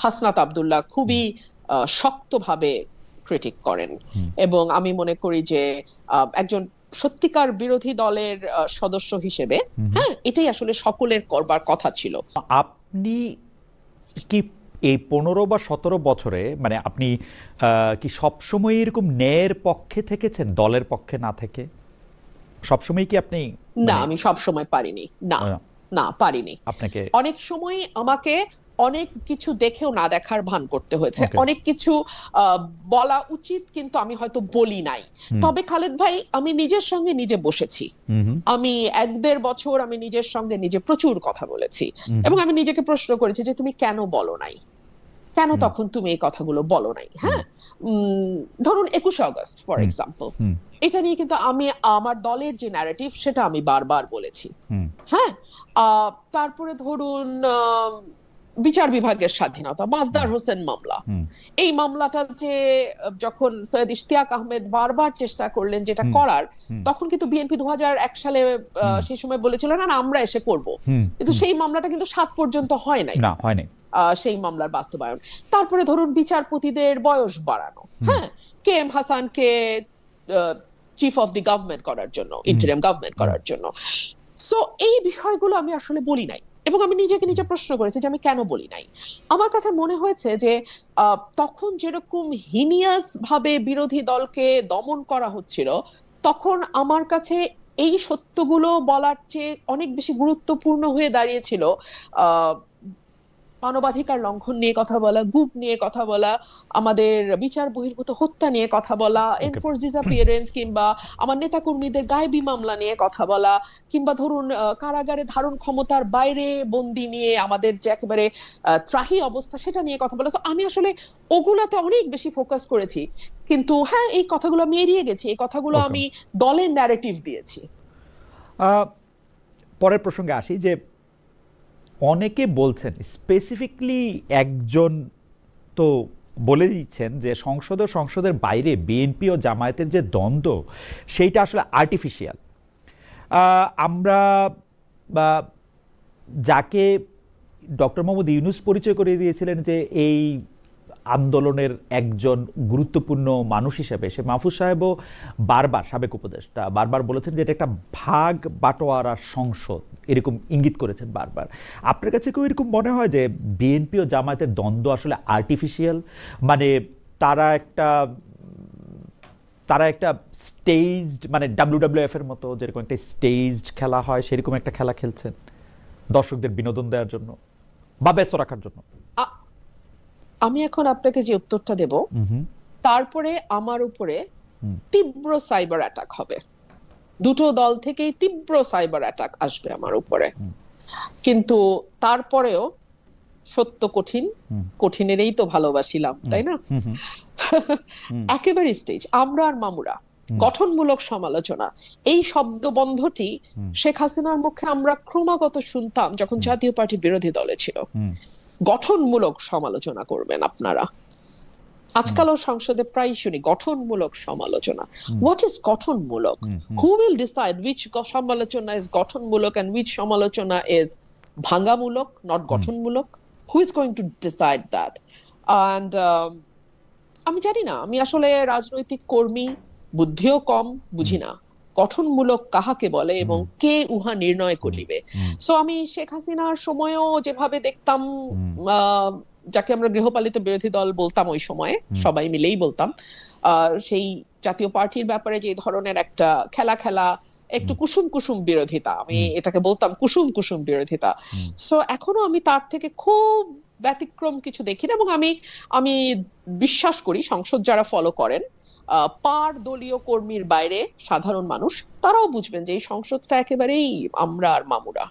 হাসনাত আব্দুল্লাহ খুবই শক্তভাবে ক্রিটিক করেন, এবং আমি মনে করি যে একজন সত্যিকার বিরোধী দলের সদস্য হিসেবে হ্যাঁ এটাই আসলে সকলের করবার কথা ছিল। আপনি কি এই 15 বা 17 বছরে মানে আপনি কি সবসময় এরকম ন্যায়ের পক্ষে থেকেছেন দলের পক্ষে না থেকে? সবসময় কি আপনি? না, আমি সব সময় পারিনি, না না পারিনি। আপনাকে অনেক সময় আমাকে অনেক কিছু দেখেও না দেখার ভান করতে হয়েছে, অনেক কিছু বলা উচিত কিন্তু আমি হয়তো বলি নাই। তবে খালেদ ভাই, আমি নিজের সঙ্গে নিজে বসেছি, আমি 1-1.5 বছর আমি নিজের সঙ্গে নিজে প্রচুর কথা বলেছি, এবং আমি নিজেকে প্রশ্ন করেছি যে তুমি কেন বলো নাই, কেন তখন তুমি এই কথাগুলো বলো নাই। হ্যাঁ, ধরুন 21শে আগস্ট ফর এক্সাম্পল, এটা নিয়ে কিন্তু আমি আমার দলের যে ন্যারেটিভ সেটা আমি বারবার বলেছি। হ্যাঁ, তারপরে ধরুন বিচার বিভাগের স্বাধীনতা, মাজদার হোসেন মামলা, এই মামলাটা যে যখন সৈয়দ ইশতিয়াক আহমেদ বারবার চেষ্টা করলেন যেটা করার, তখন কিন্তু বিএনপি 2001 সালে সেই সময় বলেছিল না আমরা এসে করব, কিন্তু সেই মামলাটা কিন্তু 7 পর্যন্ত হয় নাই, সেই মামলার বাস্তবায়ন। তারপরে ধরুন বিচারপতিদের বয়স বাড়ানো, হ্যাঁ, কে এম হাসানকে চিফ অফ দি গভর্নমেন্ট করার জন্য, ইন্টারিম গভর্নমেন্ট করার জন্য। সো এই বিষয়গুলো আমি আসলে বলি নাই, এবং আমি নিজেকে নিজে প্রশ্ন করেছি যে আমি কেন বলি নাই। আমার কাছে মনে হয়েছে যে তখন যেরকম হিনিয়াস ভাবে বিরোধী দলকে দমন করা হচ্ছিল, তখন আমার কাছে এই সত্যগুলো বলার চেয়ে অনেক বেশি গুরুত্বপূর্ণ হয়ে দাঁড়িয়েছিল মানবাধিকার লঙ্ঘন নিয়ে কথা বলা, গুপ নিয়ে কথা বলা, আমাদের বিচার বহির্ভূত হত্যা নিয়ে কথা বলা, এনফোর্স ডিসঅ্যাপিয়ারেন্স, কিংবা আমার নেতাকর্মীদের গায়েবী মামলা নিয়ে কথা বলা, কিংবা ধরুন কারাগারে ধারণ ক্ষমতার বাইরে বন্দি নিয়ে আমাদের যে একেবারে ত্রাহি অবস্থা সেটা নিয়ে কথা বলা। আমি আসলে ওগুলাতে অনেক বেশি ফোকাস করেছি, কিন্তু হ্যাঁ এই কথাগুলো আমি এড়িয়ে গেছি, এই কথাগুলো আমি দলের ন্যারেটিভ দিয়েছি। পরের প্রসঙ্গে আসি যে অনেকে বলছেন, স্পেসিফিকলি একজন তো বলে দিচ্ছেন যে সংসদের বাইরে বিএনপি ও জামায়াতের যে দ্বন্দ্ব সেইটা আসলে আর্টিফিশিয়াল। আমরা যাকে ডক্টর মোহাম্মদ ইউনূস পরিচয় করে দিয়েছিলেন যে এই আন্দোলনের একজন গুরুত্বপূর্ণ মানুষ হিসেবে, সে মাহফুজ সাহেবও বারবার, সাবেক উপদেষ্টা, বারবার বলেছেন যে এটা একটা ভাগ বাটোয়ারার সংসদ, এরকম ইঙ্গিত করেছেন বারবার। আপনার কাছে কেউ এরকম মনে হয় যে বিএনপি ও জামায়াতের দ্বন্দ্ব আসলে আর্টিফিশিয়াল, মানে তারা একটা স্টেজড, মানে WWF এর মতো যেরকম একটা স্টেজড খেলা হয় সেরকম একটা খেলা খেলছেন দর্শকদের বিনোদন দেওয়ার জন্য বা ব্যস্ত রাখার জন্য? আমি এখন আপনাকে যে উত্তরটা দেব, তারপরে আমার উপরে তীব্র সাইবার অ্যাটাক হবে, দুটো দল থেকেই তীব্র সাইবার অ্যাটাক আসবে আমার উপরে, কিন্তু তারপরেও সত্য কঠিন, কঠিনেরই তো ভালোবাসিলাম, তাই না? একেবারে স্টেজ আমরা আর মামুরা, গঠনমূলক সমালোচনা, এই শব্দবন্ধটি শেখ হাসিনার মুখে আমরা ক্রমাগত শুনতাম যখন জাতীয় পার্টি বিরোধী দলে ছিল। গঠনমূলক সমালোচনা করবেন আপনারা, আজকালও সংসদে প্রায় শুনি গঠনমূলক সমালোচনা। হোয়াট ইজ গঠনমূলক? হু উইল ডিসাইড উইচ সমালোচনা ইজ গঠনমূলক এন্ড উইচ সমালোচনা ইজ ভাঙ্গামূলক, নট গঠনমূলক? Who is going to decide that? And আমি জানি না, আমি আসলে রাজনৈতিক কর্মী, বুদ্ধিও কম, বুঝি না গঠনমূলক কাহাকে বলে এবং কে উহা নির্ণয় করিবে। সো আমি শেখ হাসিনার সময়ও যেভাবে দেখতাম, যাকে আমরা গৃহপালিত বিরোধী দল বলতাম ওই সময়ে, সবাই মিলেই বলতাম, সেই জাতীয় পার্টির ব্যাপারে যে ধরনের একটা খেলা একটু কুসুম কুসুম বিরোধিতা, আমি এটাকে বলতাম কুসুম কুসুম বিরোধিতা। সো এখনো আমি তার থেকে খুব ব্যতিক্রম কিছু দেখি না, এবং আমি বিশ্বাস করি সংসদ যারা ফলো করেন, পার দলীয় কর্মীর বাইরে সাধারণ মানুষ, তারাও বুঝবেন যে এই সংসদটা একেবারেই আমরা আর মামুরা।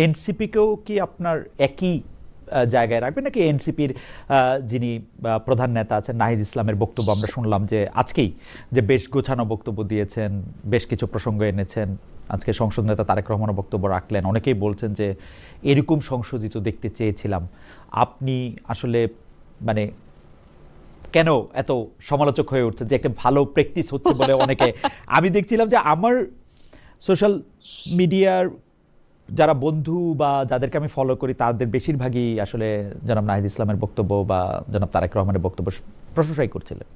এনসিপিকেও কি আপনার একই জায়গায় রাখবেন নাকি? এনসিপির যিনি প্রধান নেতা আছেন নাহিদ ইসলামের বক্তব্য আমরা শুনলাম যে আজকেই যে বেশ গোছানো বক্তব্য দিয়েছেন, বেশ কিছু প্রসঙ্গ এনেছেন, আজকে সংসদ নেতা তারেক রহমানের বক্তব্য রাখলেন। অনেকেই বলছেন যে এরকম সংসদই তো দেখতে চেয়েছিলাম। আপনি আসলে মানে কেন এত সমালোচক হয়ে উঠছেন যে একটা ভালো প্র্যাকটিস হচ্ছে বলে অনেকে? আমি দেখছিলাম যে আমার সোশ্যাল মিডিয়ার যারা বন্ধু বা যাদেরকে আমি ফলো করি তাদের বেশিরভাগই আসলে জনাব নাহিদ ইসলামের বক্তব্য বা জনাব তারেক রহমানের বক্তব্য প্রশংসাই করছিলেন।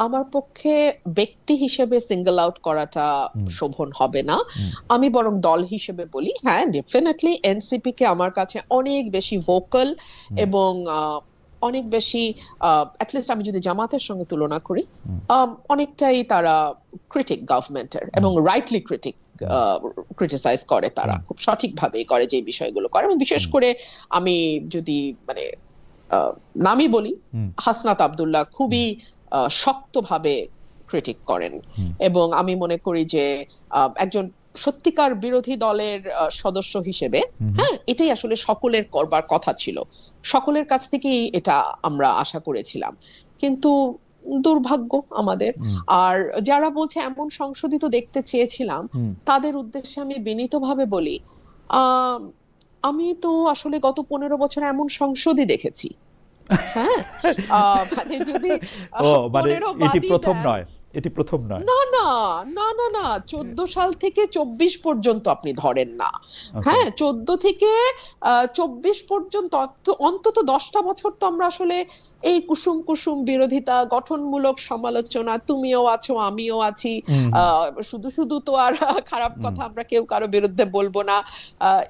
আমার পক্ষে ব্যক্তি হিসেবে সিঙ্গেল আউট করাটা শোভন হবে না। আমি বরং দল হিসেবে বলি, হ্যাঁ ডেফিনেটলি এনসিপি কে আমার কাছে অনেক বেশি ভোকাল এবং অনেক বেশি, অ্যাটলিস্ট আমি যদি জামাতের সঙ্গে তুলনা করি, অনেকটাই তারা ক্রিটিক গভর্নমেন্টের, এবং রাইটলি ক্রিটিসাইজ করে, তারা খুব সঠিকভাবেই করে যে বিষয়গুলো করে। এবং বিশেষ করে আমি যদি মানে নামই বলি, হাসনাত আব্দুল্লাহ খুবই শক্তভাবে ক্রিটিক করেন, এবং আমি মনে করি যে একজন সত্যিকার বিরোধী দলের সদস্য হিসেবে, হ্যাঁ এটাই আসলে সকলের করবার কথা ছিল, সকলের কাছ থেকেই এটা আমরা আশা করেছিলাম। কিন্তু দুর্ভাগ্য আমাদের। আর যারা বলছে এমন সংশোধিত দেখতে চেয়েছিলাম, তাদের উদ্দেশ্যে আমি বিনীতভাবে বলি, আমি তো আসলে গত 15 বছর এমন সংসদই দেখেছি। হ্যাঁ, মানে যদি মানে 15 এটি বাদই প্রথম দেন, নয়, এটি প্রথম নয়। না না না না না, 14 সাল থেকে 24 পর্যন্ত আপনি ধরেন না, হ্যাঁ 14 থেকে 24 পর্যন্ত অন্তত 10টা বছর তো আমরা আসলে এই কুসুম কুসুম বিরোধিতা, গঠনমূলক সমালোচনা, তুমিও আছো আমিও আছি, শুধু শুধু তো আর খারাপ কথা আমরা কেউ কারো বিরুদ্ধে বলবো না,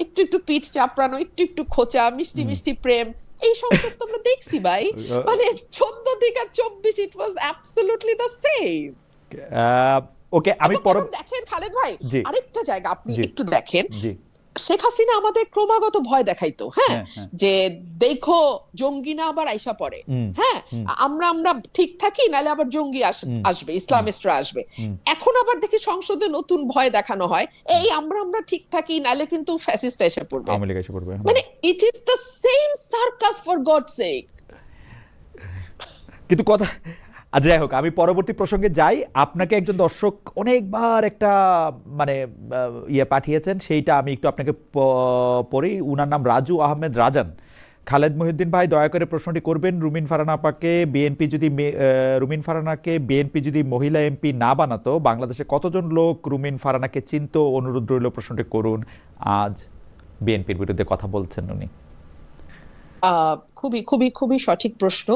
একটু একটু পিঠ চাপড়ানো, একটু একটু খোঁচা, মিষ্টি মিষ্টি প্রেম, এই সংসদ তো আমরা দেখছি ভাই। মানে 14 থেকে 24 ইট ওয়াজ অ্যাবসলিউটলি দ্য সেম। ওকে, আমি দেখেন খালেদ ভাই, জি আরেকটা জায়গা আপনি জি একটু দেখেন, জি শেখ হাসিনা আমাদের ক্রমাগত ভয় দেখাইতো, হ্যাঁ যে দেখো জঙ্গি না আবার আইসা পড়ে, হ্যাঁ আমরা ঠিক থাকি নাহলে আবার জঙ্গি আসবে, ইসলামিস্টরা আসবে। এখন আবার দেখি সংসদে নতুন ভয় দেখানো হয়, এই আমরা ঠিক থাকি নাহলে কিন্তু ফ্যাসিস্ট এসে পড়বে, আওয়ামী লীগ এসে পড়বে। মানে it is the same circus for God sake. কিন্তু কথা যাই হোক, আমি পরবর্তী প্রসঙ্গে যাই। আপনাকে একজন দর্শক অনেকবার একটা মানে ইয়ে পাঠিয়েছেন, সেইটা আমি একটু আপনাকে পড়ি। উনার নাম রাজু আহমেদ রাজান। খালেদ মহিউদ্দিন ভাই, দয়া করে প্রশ্নটি করবেন, রুমিন ফারহানা আপাকে রুমিন ফারহানাকে বিএনপি যদি মহিলা এমপি না বানাতো, বাংলাদেশে কতজন লোক রুমিন ফারহানাকে চিনতো? অনুরোধ রইল প্রশ্নটি করুন। আজ বিএনপির বিরুদ্ধে কথা বলছেন উনি। খুবই খুবই খুবই সঠিক প্রশ্ন।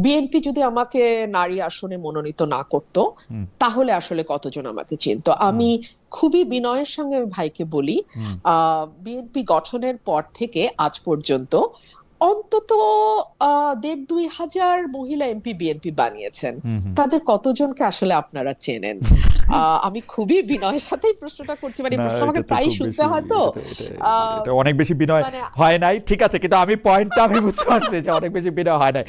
বিএনপি যদি আমাকে নারী আসনে মনোনীত না করত, তাহলে আসলে কতজন আমাকে চিনত? আমি খুবই বিনয়ের সঙ্গে ভাইকে বলি, বিএনপি গঠনের পর থেকে আজ পর্যন্ত অন্তত 1,5-2 হাজার মহিলা এমপি বিএনপি বানিয়েছেন, তাদের কতজনকে আসলে আপনারা চেনেন? আমি খুবই বিনয়ের সাথেই প্রশ্নটা করছি, মানে প্রশ্ন আমাকে প্রায় শুনতে হয়, তো অনেক বেশি বিনয় হয় নাই, ঠিক আছে, কিন্তু আমি পয়েন্টটা আমি বুঝতে পারছি যে অনেক বেশি বিনয় হয় নাই।